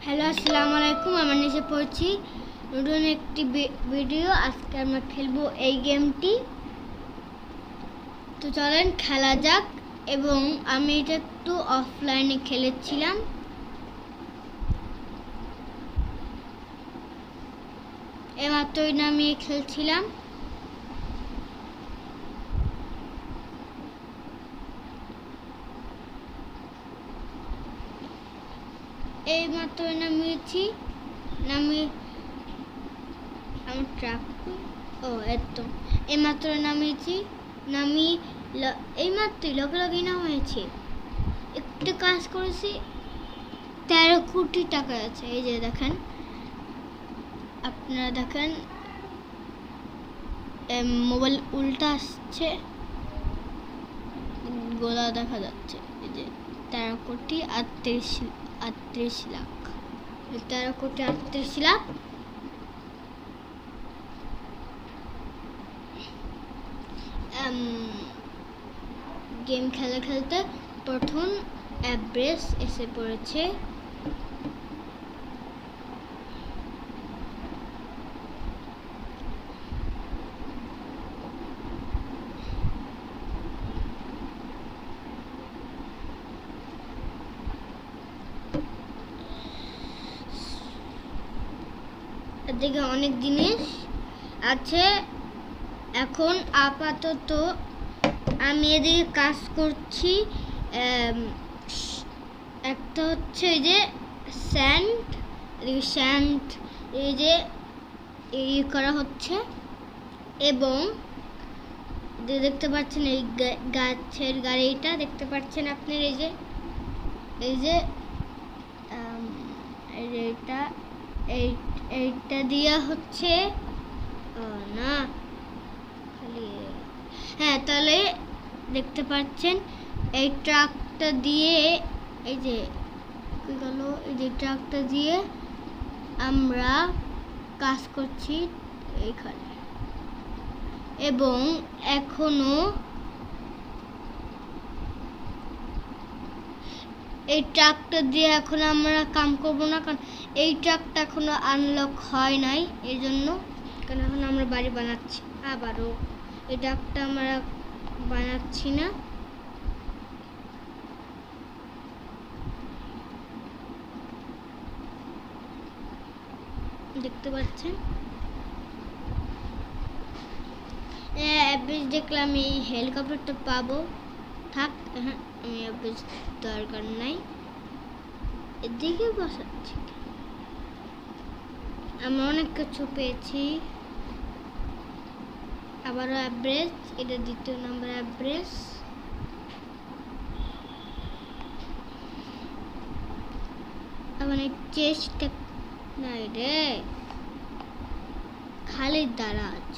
Hello আসসালামু আলাইকুম। আমার নিচে পড়ছি নতুন একটি ভিডিও। আজকে আমরা খেলবো এই গেমটি। তো চলেন খেলা যাক। এবং আমি এটা একটু অফলাইনে খেলেছিলাম। এইমাত্রই নামিয়ে খেলছিলাম। এইমাত্রই নামিয়েছি। আমার ট্রাক এইমাত্র নামিয়েছি। এইমাত্রই লগে না হয়েছে। একটু কাজ করেছি, 13 কোটি টাকা আছে। এই যে দেখেন, আপনারা দেখেন মোবাইল উল্টা আসছে, গোলা দেখা যাচ্ছে। এই যে 13 কোটি 38 লাখ, 13 কোটি 38 লাখ। গেম খেলতে প্রথম অ্যাভারেজ এসে পড়েছে। এদিকে অনেক জিনিস আছে। এখন আপাতত আমি এদিকে কাজ করছি। একটা হচ্ছে এই যে স্যান্ড এই যে এই করা হচ্ছে। এবং দেখতে পাচ্ছেন এই গাছের গাড়িটা দেখতে পাচ্ছেন আপনার। এইটা দিয়া হচ্ছে না খালি। হ্যাঁ, তাহলে দেখতে পাচ্ছেন এই ট্রাকটা দিয়ে, এই যে ট্রাকটা দিয়ে আমরা কাজ করছি এইখানে। এবং এখনো এই ট্রাকটা দিয়ে এখন আমরা কাম করব না, কারণ এই ট্রাকটা এখনো আনলক হয় নাই। এই জন্য কারণ এখন আমরা বাড়ি বানাচ্ছি। আবারও এই ট্রাকটা আমরা বানাচ্ছি না। দেখতে পাচ্ছেন অ্যাভারেজ দেখলাম এই হেলিকপ্টারটা পাবো। থাক, হ্যাঁ, আমি অ্যাভারেজ দরকার নাই। এদিকে বসাচ্ছি, আমরা অনেক কিছু পেয়েছি। আবারও অ্যাভারেজ, এটা দ্বিতীয় নাম্বার অ্যাভারেজ। আবার চেষ্টা নাই রে, খালি দারাজ।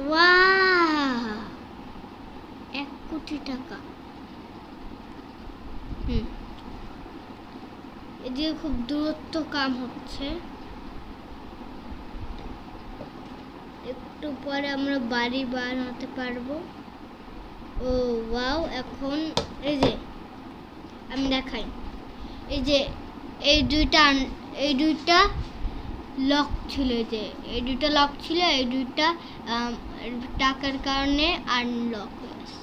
ওয়াও, 1 কোটি টাকা। এদিকে খুব দূরত্ব কাম হচ্ছে। একটু পরে আমরা বাড়ি বানাতে পারবো। ও ওয়াও, এখন এই যে আমি দেখাই, এই যে এই দুইটা লক ছিল। এই দুইটা লক ছিল, এই দুইটা টাকার কারণে আনলক হয়েছে।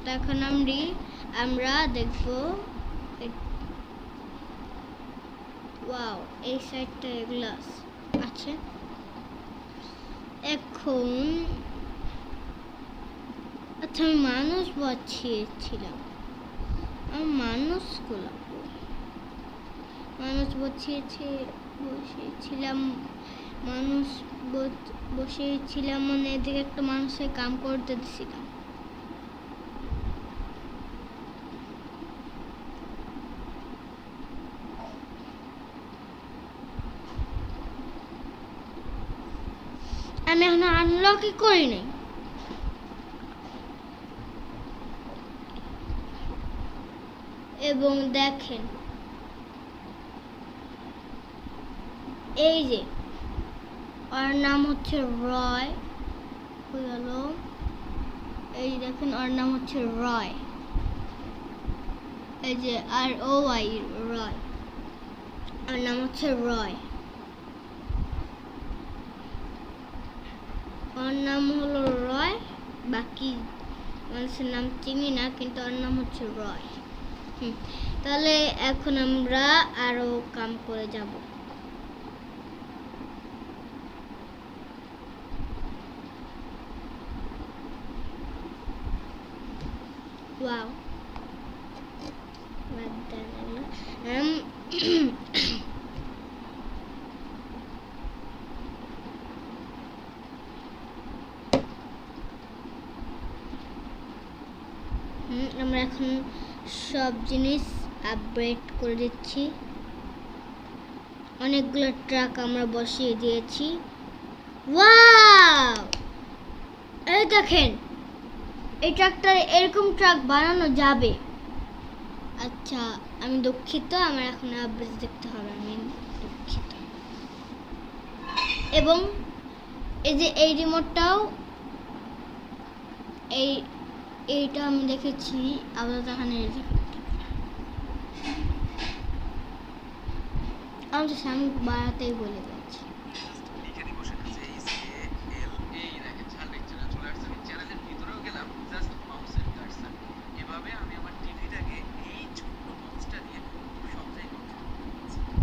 তখন আমরা দেখব। ওয়াও, এই সাইডটা গ্লাস আছে। এখন আচ্ছা, আমি মানুষ বসিয়েছিলাম। বসিয়েছিলাম মানে এদিকে একটা মানুষের কাম করতে দিছিলাম। আমি এখন আনলকই করি নাই। এবং দেখেন, এই যে ওর নাম হচ্ছে রয়। এই দেখেন, ওর নাম হচ্ছে রয়। এই যে ROY, রয়। ওর নাম হচ্ছে রয়। ওর নাম হলো রয়। বাকি মানুষের নাম চিনি না, কিন্তু ওর নাম হচ্ছে রয়। তাহলে এখন আমরা আরো কাম করে যাব। ওয়াও, আমরা এখন সব জিনিস আপগ্রেড করে দিচ্ছি। অনেকগুলো ট্রাক আমরা বসিয়ে দিয়েছি। ওয়াও, এই দেখেন, এই ট্রাকটা এরকম ট্রাক বানানো যাবে। আচ্ছা, আমি দুঃখিত, আমার এখন আপডেট দেখতে হবে, আমি দুঃখিত। এবং এই যে এই রিমোটটাও, এইটা আমি দেখেছি আপাতত এখানে। আমি বাড়াতেই বলে দিচ্ছি।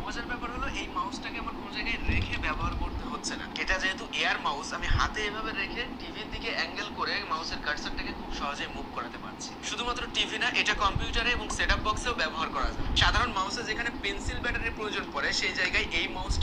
মজার ব্যাপার হলো এই মাউসটাকে আমার কোনো জায়গায় রেখে ব্যবহার করতে হচ্ছে না। এটা যেহেতু এয়ার মাউস, আমি হাতে এভাবে রেখে টিভির দিকে অ্যাঙ্গেল করে মাউসের কার্সারটাকে খুব সহজেই মুভ করাতে পারছি। শুধুমাত্র টিভি না, এটা কম্পিউটারে এবং সেটআপ বক্সেও ব্যবহার করা যায়। সাধারণ মাউসে যেখানে পেন্সিল ব্যাটারির প্রয়োজন পড়ে, সেই জায়গায় এই মাউস